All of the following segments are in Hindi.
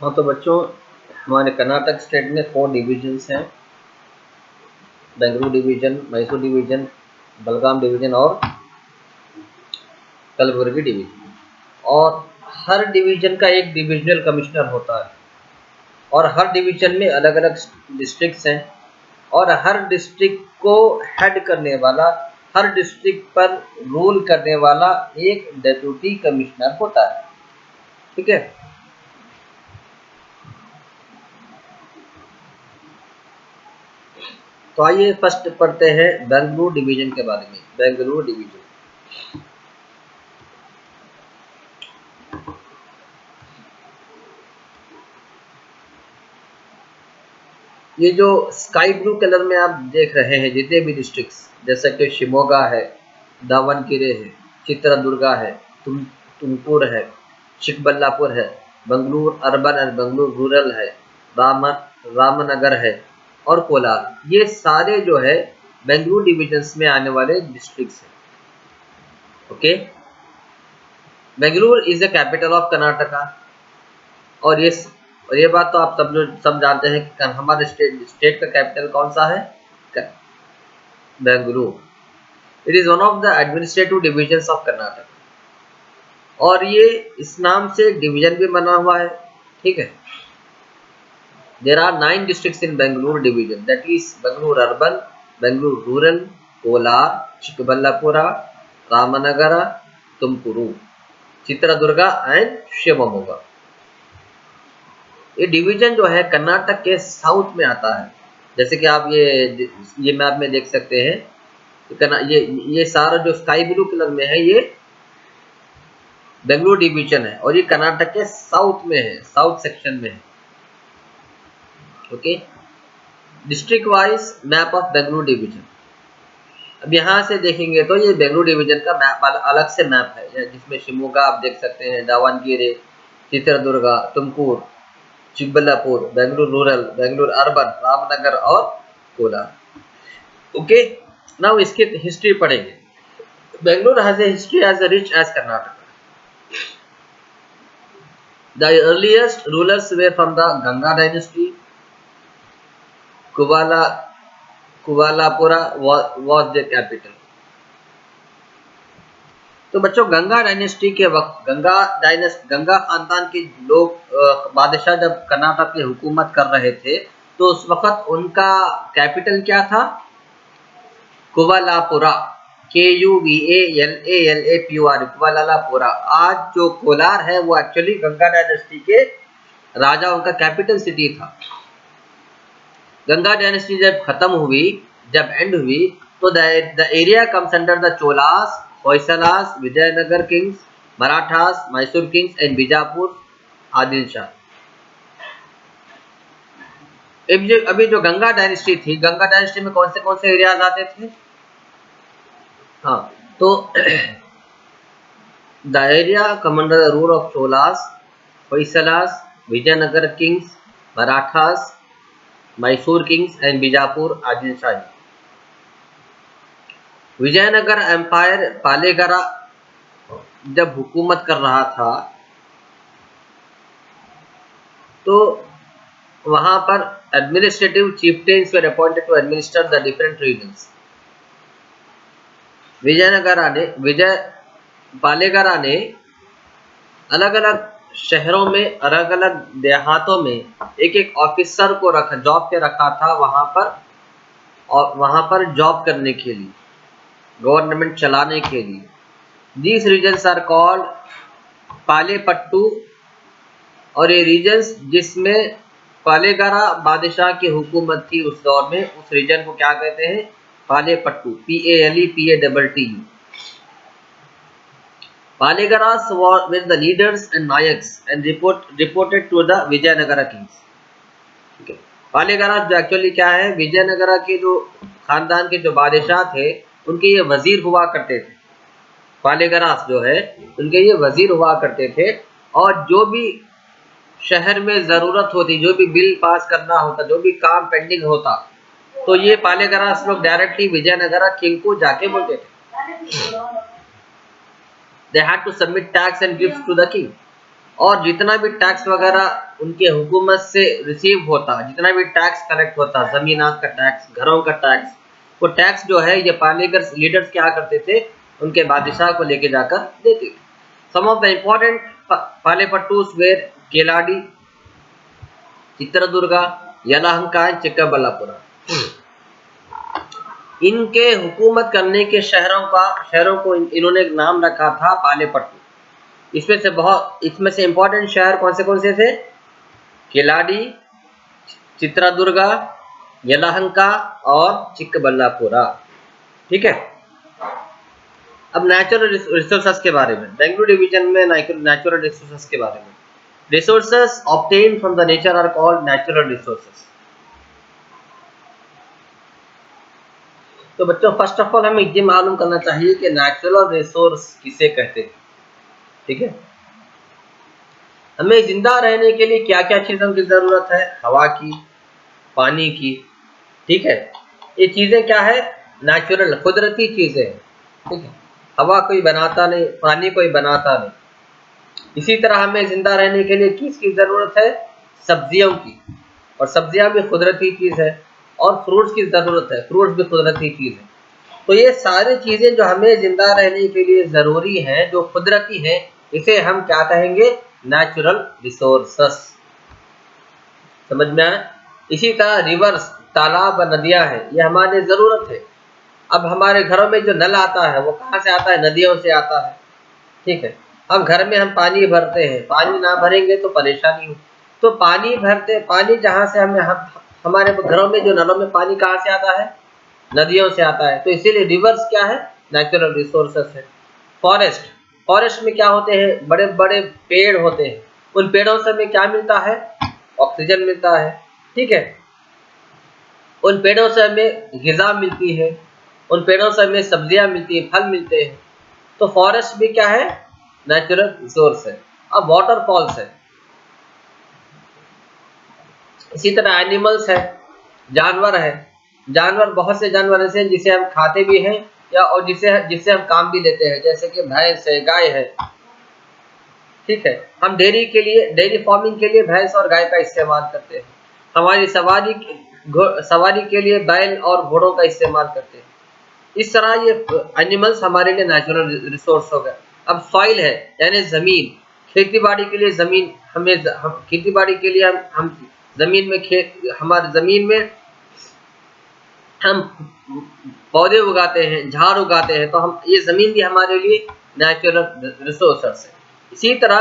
हाँ तो बच्चों, हमारे कर्नाटक स्टेट में 4 डिविजन्स हैं। बेंगलुरु डिवीजन, मैसूर डिवीजन, बेलगाम डिवीजन और कलबुर्गी डिवीजन। और हर डिवीजन का एक डिविजनल कमिश्नर होता है और हर डिवीजन में अलग अलग डिस्ट्रिक्ट्स हैं और हर डिस्ट्रिक्ट को हेड करने वाला, हर डिस्ट्रिक्ट पर रूल करने वाला एक डेप्यूटी कमिश्नर होता है। ठीक है। तो आइए फर्स्ट पढ़ते हैं बेंगलुरु डिवीजन के बारे में। बेंगलुरु डिवीजन, ये जो स्काई ब्लू कलर में आप देख रहे हैं, जितने भी डिस्ट्रिक्ट्स, जैसे कि शिमोगा है, दावणगेरे है, चित्रदुर्गा है, तुमकुर है, चिकबल्लापुर है, बेंगलुरु अर्बन और बेंगलुरु रूरल है, रामनगर है और कोलार, ये सारे जो है बेंगलुरु डिविजन्स में आने वाले डिस्ट्रिक्ट्स हैं। Okay. Bengaluru is the capital of Karnataka. और ये बात तो आप सब जानते हैं कि हमारे स्टेट का कैपिटल कौन सा है? Bengaluru. It is one of the administrative divisions of Karnataka. और ये इस नाम से डिवीजन भी बना हुआ है। ठीक है। There are 9 districts in Bengaluru division, that is Bengaluru urban, Bengaluru rural, Kolar, Chikkaballapur, Ramanagara, Tumakuru, Chitradurga and Shivamogga. ये डिवीजन जो है कर्नाटक के साउथ में आता है। जैसे कि आप ये मैप में देख सकते हैं, ये सारा जो स्काई ब्लू कलर में है, ये बेंगलुरु डिवीजन है और ये कर्नाटक के साउथ में है, साउथ सेक्शन में है। Okay. District wise map of Bengaluru division. अब यहाँ से देखेंगे तो ये बेंगलुरु डिवीजन का मैप अलग से मैप है, जिसमें शिमोगा आप देख सकते हैं, दावणगेरे, चित्रदुर्गा, तुमकुर, चिकबल्लापुर, बेंगलुरु रूरल, बेंगलुरु अर्बन, रामनगर और कोलार। ओके। नाउ इसकी हिस्ट्री पढ़ेंगे। Bengaluru has a history as rich as Karnataka. The earliest rulers were from the Ganga dynasty. Kuvalapura was the capital. तो बच्चों, गंगा डायनेस्टी के वक्त, गंगा खानदान के लोग, बादशाह जब कर्नाटक की हुकूमत कर रहे थे, तो उस वक्त उनका कैपिटल क्या था? कुवालापुरा, KUVALALAPUR, कुवालापुरा। आज जो कोलार है वो एक्चुअली गंगा डायनेस्टी के राजाओं का कैपिटल सिटी था। गंगा डायनेस्टी जब खत्म हुई, जब एंड हुई, तो the area comes under the Cholas, Hoysalas, Vijayanagara kings, Marathas, Mysore kings and Bijapur Adil Shah. अभी जो गंगा डायनेस्टी थी, गंगा डायनेस्टी में कौन से एरियाज आते थे? हाँ, तो the area come under the rule of Cholas, Hoysalas, Vijayanagara kings, Marathas, Mysore kings and Bijapur Adil Shahi. Vijayanagara empire Palegara जब हुकूमत कर रहा था, तो वहां पर administrative chieftains were appointed to administer the different regions. Palegara ने अलग अलग शहरों में, अलग अलग देहातों में एक एक ऑफिसर को जॉब पे रखा था वहां पर, और वहां पर जॉब करने के लिए, गवर्नमेंट चलाने के लिए। These regions are called Palepattu. और ये रीजन्स जिसमें पालेगरा बादशाह की हुकूमत थी उस दौर में, उस रीजन को क्या कहते हैं? पालेपट्टू, PALEPATTU। Palegaras were the leaders and nayaks and reported to the Vijayanagara kings. Okay. पालेगरा जो एक्चुअली क्या है, विजयनगरा के जो खानदान के जो बादशाह थे, उनके ये वजीर हुआ करते थे। पालेगरास जो है, उनके ये वजीर हुआ करते थे। और जो भी शहर में जरूरत होती, जो भी बिल पास करना होता, जो भी काम पेंडिंग होता, तो ये पालेगरास लोग डायरेक्टली विजयनगरा किंग को जाके बोलते थे। They had to submit tax and gifts to the king. और जितना भी टैक्स वगैरह उनके हुकूमत से रिसीव होता, जितना भी टैक्स कलेक्ट होता, ज़मीनात का टैक्स, घरों का टैक्स, वो टैक्स जो है ये पालेगर्स लीडर्स क्या करते थे, उनके बादशाह को लेके जाकर देते थे। सम of the important पालेपट्टूस where केलाडी, Chitradurga, Yelahanka, Chikkaballapura. इनके हुकूमत करने के शहरों को इन्होंने एक नाम रखा था पालेपट्टू। इसमें से इम्पोर्टेंट शहर कौन से थे? केलाडी, चित्रदुर्गा, यलहंका और चिक्कबल्लापुरा। ठीक है। अब नेचुरल रिसोर्सेस के बारे में, बेंगलुरु डिवीजन में नेचुरल रिसोर्सेस के बारे में। Resources obtained from the nature are called natural resources. तो बच्चों फर्स्ट ऑफ ऑल हमें ये मालूम करना चाहिए कि नेचुरल रिसोर्स किसे कहते हैं। ठीक है। हमें जिंदा रहने के लिए क्या क्या चीज़ों की ज़रूरत है? हवा की, पानी की। ठीक है। ये चीज़ें क्या है? नेचुरल, कुदरती चीज़ें हैं। ठीक है। हवा कोई बनाता नहीं, पानी कोई बनाता नहीं। इसी तरह हमें जिंदा रहने के लिए किसकी ज़रूरत है? सब्जियों की, और सब्जियां भी कुदरती चीज़ है। और फ्रूट्स की ज़रूरत है, फ्रूट्स भी कुदरती चीज़ है। तो ये सारी चीज़ें जो हमें जिंदा रहने के लिए ज़रूरी हैं, जो कुदरती हैं, इसे हम क्या कहेंगे? Natural resources. समझ में आया? इसी तरह रिवर्स, तालाब व नदियां हैं, ये हमारी ज़रूरत है। अब हमारे घरों में जो नल आता है वो कहाँ से आता है? नदियों से आता है। ठीक है। अब घर में हम पानी भरते हैं, पानी ना भरेंगे तो परेशानी हो। तो पानी जहाँ से हमारे घरों में जो नलों में पानी कहाँ से आता है? नदियों से आता है। तो इसीलिए रिवर्स क्या है? नेचुरल रिसोर्सेस है। फॉरेस्ट में क्या होते हैं? बड़े बड़े पेड़ होते हैं। उन पेड़ों से हमें क्या मिलता है? ऑक्सीजन मिलता है। ठीक है। उन पेड़ों से हमें ग़िज़ा मिलती है, उन पेड़ों से हमें सब्जियां मिलती हैं, फल मिलते हैं। तो फॉरेस्ट भी क्या है? नेचुरल रिसोर्स है। अब वाटरफॉल्स है। इसी तरह एनिमल्स है, जानवर है। जानवर, बहुत से जानवर ऐसे हैं जिसे हम खाते भी हैं और जिससे हम काम भी लेते हैं, जैसे कि भैंस है, गाय है। ठीक है। हम डेयरी फार्मिंग के लिए भैंस और गाय का इस्तेमाल करते हैं। हमारी सवारी के लिए बैल और घोड़ों का इस्तेमाल करते हैं। इस तरह ये एनिमल्स हमारे लिए नेचुरल रिसोर्स हो गए। अब सॉइल है, यानी ज़मीन। खेती बाड़ी के लिए ज़मीन, खेती बाड़ी के लिए हम ज़मीन में हमारी ज़मीन में हम पौधे उगाते हैं, झाड़ उगाते हैं। तो हम ये ज़मीन भी हमारे लिए नेचुरल रिसोर्सेस है। इसी तरह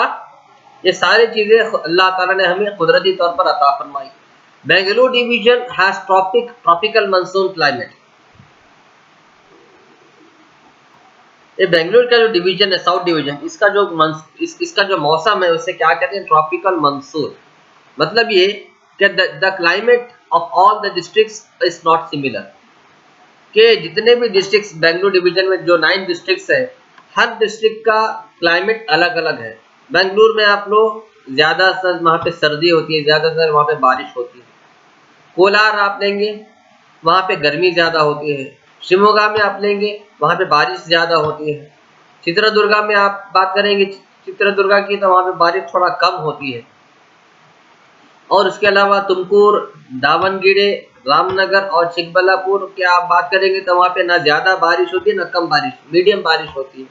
ये सारी चीज़ें अल्लाह ताला ने हमें कुदरती तौर पर अता फरमाई। Bengaluru division has tropical monsoon climate. ये बेंगलुरु का जो डिवीजन है, साउथ डिवीजन, इसका जो मौसम है उसे क्या कहते हैं? Tropical monsoon. मतलब ये कि the climate of all the districts is not similar. कि जितने भी डिस्ट्रिक्ट्स बेंगलुरु डिवीजन में, जो 9 डिस्ट्रिक्ट्स है, हर डिस्ट्रिक्ट का क्लाइमेट अलग अलग है। बेंगलुरु में आप लोग ज़्यादातर वहाँ पे सर्दी होती है, ज़्यादातर वहाँ पे बारिश होती है। कोलार आप लेंगे, वहाँ पे गर्मी ज़्यादा होती है। शिमोगा में आप लेंगे, वहाँ पे बारिश ज़्यादा होती है। चित्रदुर्गा में आप बात करेंगे, चित्रदुर्गा की, तो वहाँ पे बारिश थोड़ा कम होती है। और उसके अलावा तुमकुर, दावनगिरे, रामनगर और चिकबल्लापुर की आप बात करेंगे तो वहाँ पे ना ज़्यादा बारिश होती है ना कम बारिश, मीडियम बारिश होती है।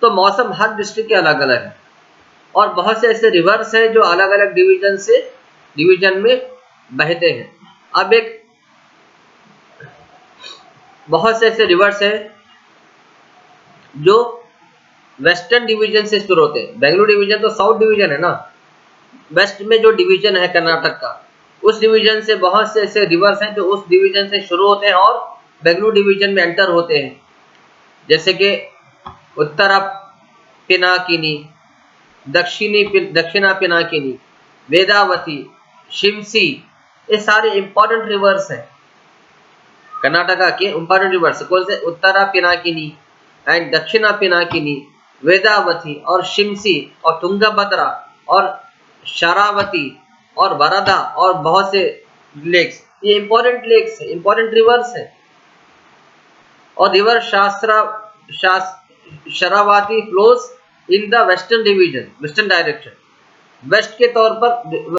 तो मौसम हर डिस्ट्रिक्ट के अलग अलग है। और बहुत से ऐसे रिवर्स हैं जो अलग अलग डिवीजन में बहते हैं। अब बहुत से ऐसे रिवर्स हैं जो वेस्टर्न डिवीजन से शुरू होते हैं। बेंगलुरु डिवीजन तो साउथ डिवीजन है ना। वेस्ट में जो डिवीजन है कर्नाटक का, उस डिवीजन से बहुत से ऐसे रिवर्स हैं जो उस डिवीजन से शुरू होते हैं और बेंगलुरु डिवीजन में एंटर होते हैं। जैसे कि उत्तरा पिनाकिनी, दक्षिणा पिनाकिनी, वेदावती, शिमसी, ये सारे इंपॉर्टेंट रिवर्स हैं। कर्नाटका के इंपॉर्टेंट रिवर्स कौन से? उत्तरा पिनाकिनी एंड दक्षिणा पिनाकिनी, वेदावती और शिमसी और तुंगभद्रा और शरावती और वरदा और बहुत से लेक्स। ये इंपॉर्टेंट लेक्स है, इंपॉर्टेंट रिवर्स है। और river Sharavathi flows in the western direction. West के तौर पर